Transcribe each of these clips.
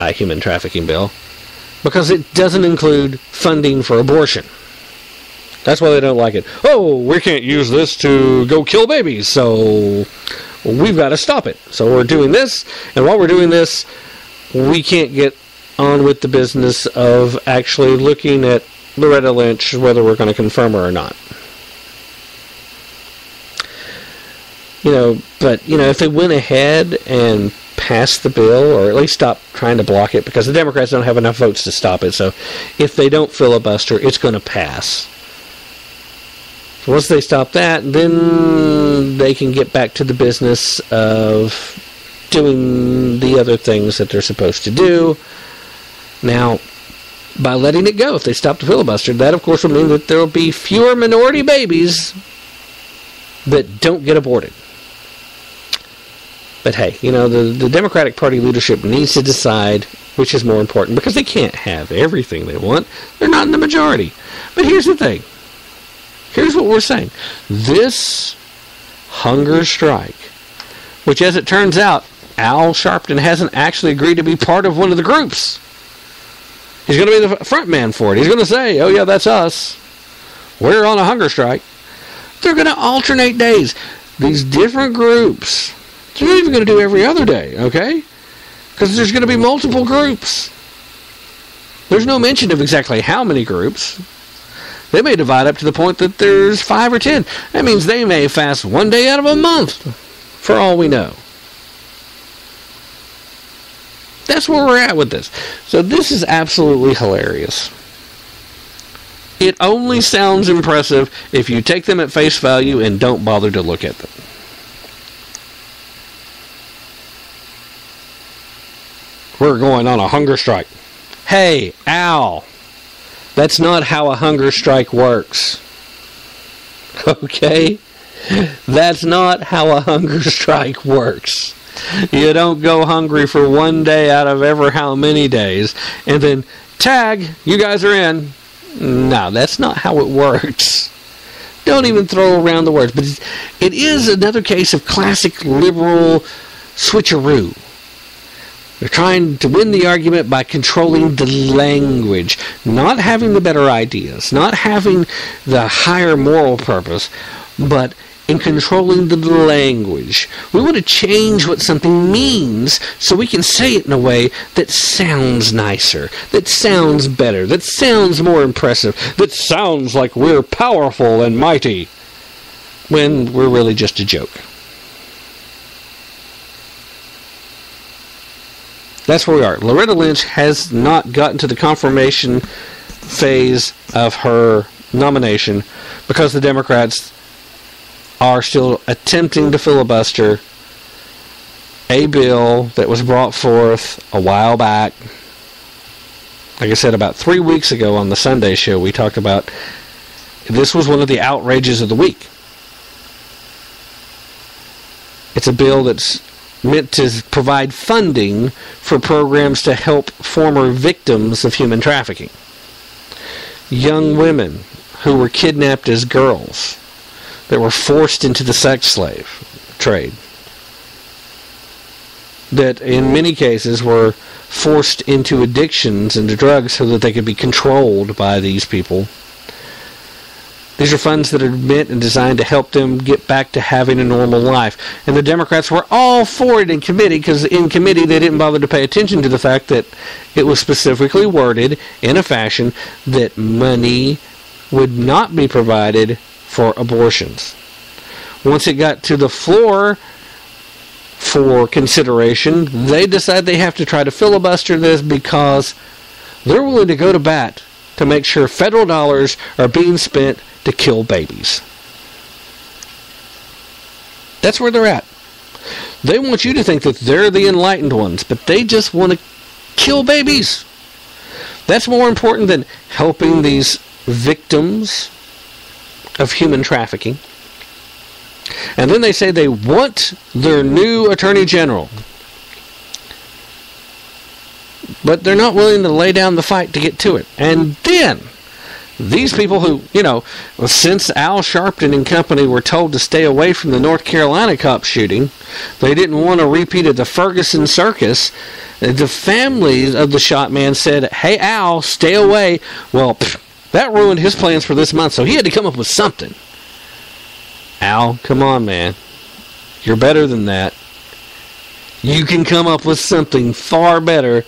anti-human trafficking bill because it doesn't include funding for abortion. That's why they don't like it. Oh, we can't use this to go kill babies, so we've got to stop it. So we're doing this, and while we're doing this, we can't get on with the business of actually looking at Loretta Lynch, whether we're going to confirm her or not. But if they went ahead and passed the bill, or at least stopped trying to block it, because the Democrats don't have enough votes to stop it, so if they don't filibuster, it's going to pass. Once they stop that, then they can get back to the business of doing the other things that they're supposed to do. Now, by letting it go, if they stop the filibuster, that of course will mean that there will be fewer minority babies that don't get aborted. But hey, the Democratic Party leadership needs to decide which is more important, because they can't have everything they want. They're not in the majority. But here's the thing. Here's what we're saying. This hunger strike, which as it turns out, Al Sharpton hasn't actually agreed to be part of one of the groups. He's going to be the front man for it. He's going to say, oh yeah, that's us. We're on a hunger strike. They're going to alternate days. These different groups. They're not even going to do every other day, okay? Because there's going to be multiple groups. There's no mention of exactly how many groups. They may divide up to the point that there's 5 or 10. That means they may fast one day out of a month, for all we know. That's where we're at with this. So this is absolutely hilarious. It only sounds impressive if you take them at face value and don't bother to look at them. We're going on a hunger strike. Hey, Al, that's not how a hunger strike works. Okay? That's not how a hunger strike works. You don't go hungry for one day out of ever how many days, and then, tag, you guys are in. No, that's not how it works. Don't even throw around the words. But it is another case of classic liberal switcheroo. They're trying to win the argument by controlling the language, not having the better ideas, not having the higher moral purpose, but in controlling the language. We want to change what something means so we can say it in a way that sounds nicer, that sounds better, that sounds more impressive, that sounds like we're powerful and mighty, when we're really just a joke. That's where we are. Loretta Lynch has not gotten to the confirmation phase of her nomination because the Democrats are still attempting to filibuster a bill that was brought forth a while back. Like I said, about 3 weeks ago on the Sunday show, we talked about this was one of the outrages of the week. It's a bill that's meant to provide funding for programs to help former victims of human trafficking. Young women who were kidnapped as girls that were forced into the sex slave trade. That in many cases were forced into addictions and to drugs so that they could be controlled by these people. These are funds that are meant and designed to help them get back to having a normal life. And the Democrats were all for it in committee, because in committee they didn't bother to pay attention to the fact that it was specifically worded in a fashion that money would not be provided for abortions. Once it got to the floor for consideration, they decide they have to try to filibuster this because they're willing to go to bat to make sure federal dollars are being spent to kill babies. That's where they're at. They want you to think that they're the enlightened ones, but they just want to kill babies. That's more important than helping these victims of human trafficking. And then they say they want their new Attorney General, but they're not willing to lay down the fight to get to it. And then These people who, since Al Sharpton and company were told to stay away from the North Carolina cop shooting, they didn't want a repeat of the Ferguson circus. The families of the shot man said, hey, Al, stay away. Well, that ruined his plans for this month, so he had to come up with something. Al, come on, man. You're better than that. You can come up with something far better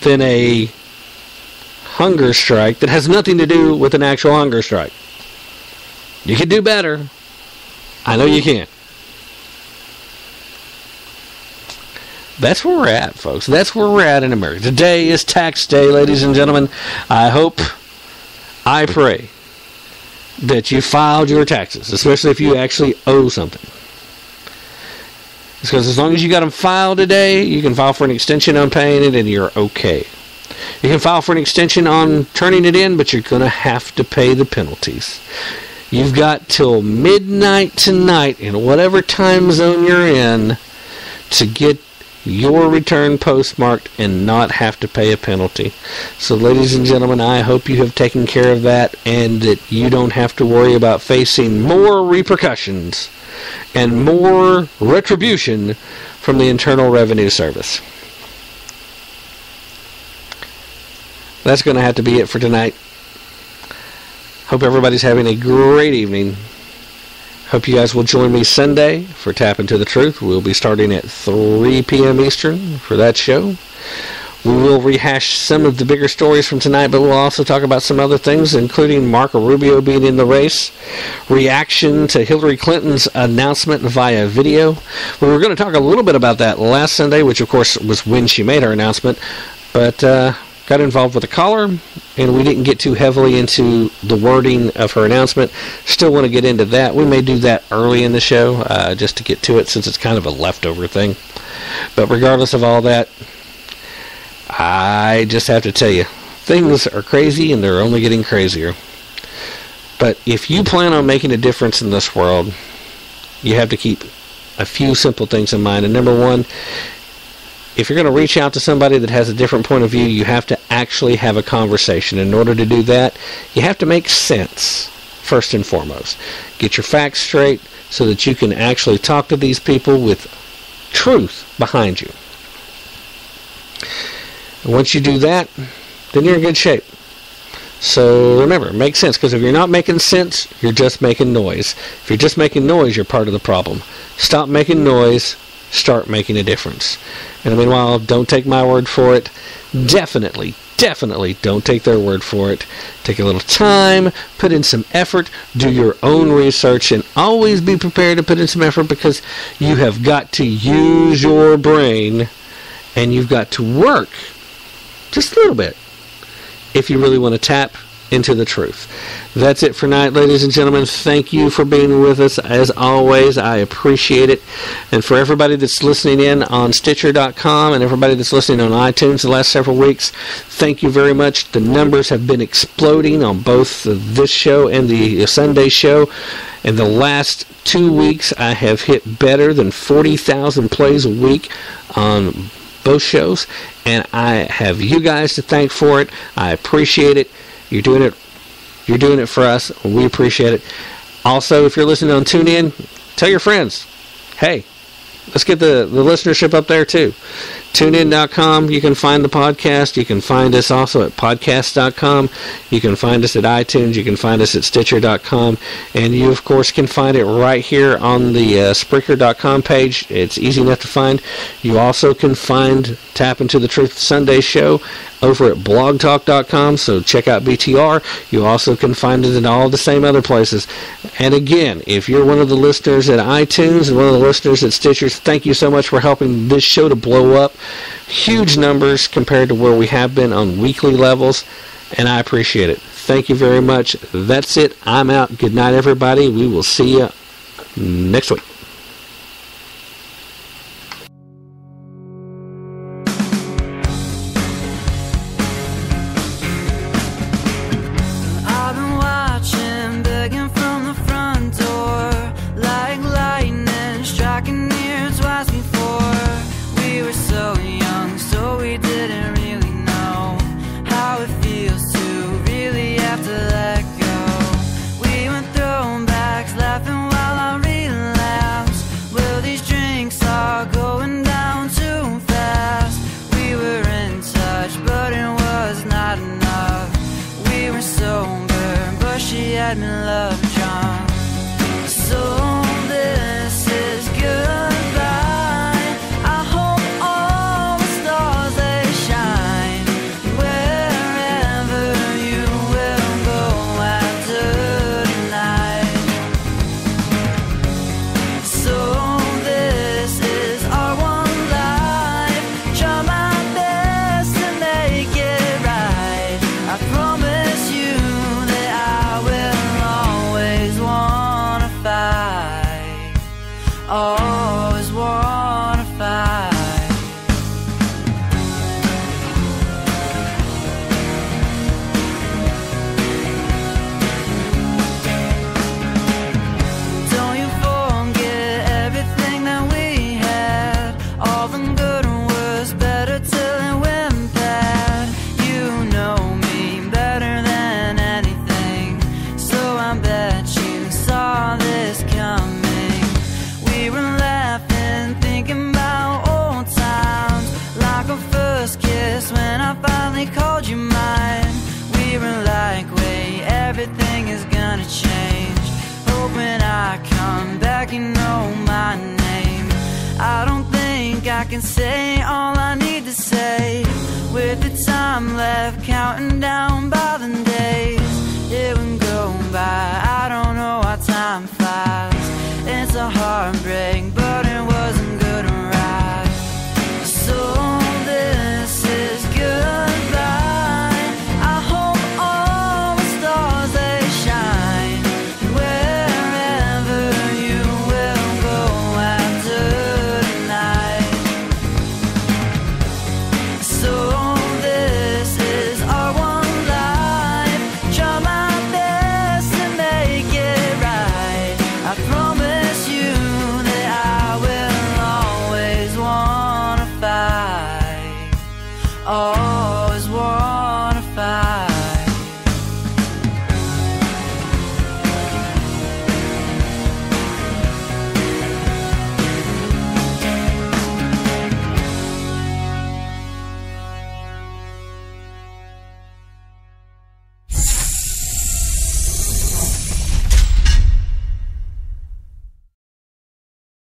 than a hunger strike that has nothing to do with an actual hunger strike. You can do better. I know you can. That's where we're at, folks. That's where we're at in America. Today is tax day, ladies and gentlemen. I pray that you filed your taxes, especially if you actually owe something. Because as long as you got them filed today, you can file for an extension on paying it and you're okay. You can file for an extension on turning it in, but you're going to have to pay the penalties. You've got till midnight tonight in whatever time zone you're in to get your return postmarked and not have to pay a penalty. So, ladies and gentlemen, I hope you have taken care of that and that you don't have to worry about facing more repercussions and more retribution from the Internal Revenue Service. That's going to have to be it for tonight. Hope everybody's having a great evening. Hope you guys will join me Sunday for Tap Into the Truth. We'll be starting at 3 p.m. Eastern for that show. We will rehash some of the bigger stories from tonight, but we'll also talk about some other things, including Marco Rubio being in the race, reaction to Hillary Clinton's announcement via video. We were going to talk a little bit about that last Sunday, which, of course, was when she made her announcement, but got involved with a caller, and we didn't get too heavily into the wording of her announcement. Still want to get into that. We may do that early in the show, just to get to it, since it's kind of a leftover thing. But regardless of all that, I just have to tell you, things are crazy, and they're only getting crazier. But if you plan on making a difference in this world, you have to keep a few simple things in mind. And number one, if you're going to reach out to somebody that has a different point of view, you have to actually have a conversation. In order to do that, you have to make sense, first and foremost. Get your facts straight so that you can actually talk to these people with truth behind you. And once you do that, then you're in good shape. So remember, make sense, because if you're not making sense, you're just making noise. If you're just making noise, you're part of the problem. Stop making noise. Start making a difference. And meanwhile, don't take my word for it. Definitely don't take their word for it. Take a little time, put in some effort, do your own research, and always be prepared to put in some effort, because you have got to use your brain and you've got to work just a little bit if you really want to tap into the truth. That's it for tonight, ladies and gentlemen. Thank you for being with us. As always, I appreciate it. And for everybody that's listening in on Stitcher.com and everybody that's listening on iTunes the last several weeks, thank you very much. The numbers have been exploding on both this show and the Sunday show. In the last 2 weeks, I have hit better than 40,000 plays a week on both shows, and I have you guys to thank for it. I appreciate it. You're doing it for us. We appreciate it. Also, if you're listening on TuneIn, tell your friends. Hey, let's get the listenership up there too. TuneIn.com, you can find the podcast. You can find us also at podcast.com. You can find us at iTunes. You can find us at Stitcher.com. And you, of course, can find it right here on the Spreaker.com page. It's easy enough to find. You also can find Tap Into the Truth Sunday show over at blogtalk.com, so check out BTR. You also can find it in all the same other places. And again, if you're one of the listeners at iTunes and one of the listeners at Stitcher, thank you so much for helping this show to blow up. Huge numbers compared to where we have been on weekly levels, and I appreciate it. Thank you very much. That's it. I'm out. Good night, everybody. We will see you next week. Didn't really know how it feels to really have to let had me love John. So this is goodbye. I hope all the stars they shine wherever you will go after tonight. So this is our one life. Try my best to make it right. I promise you that I will always wanna fight. Always wanna fight. Don't you forget everything that we had. All the good was better till it went bad. You know me better than anything, so I bet you saw this coming. We were laughing, thinking about old times, like our first kiss when I finally called you mine. We were like, wait, everything is gonna change. Hope when I come back you know my name. I don't think I can say all I need to say.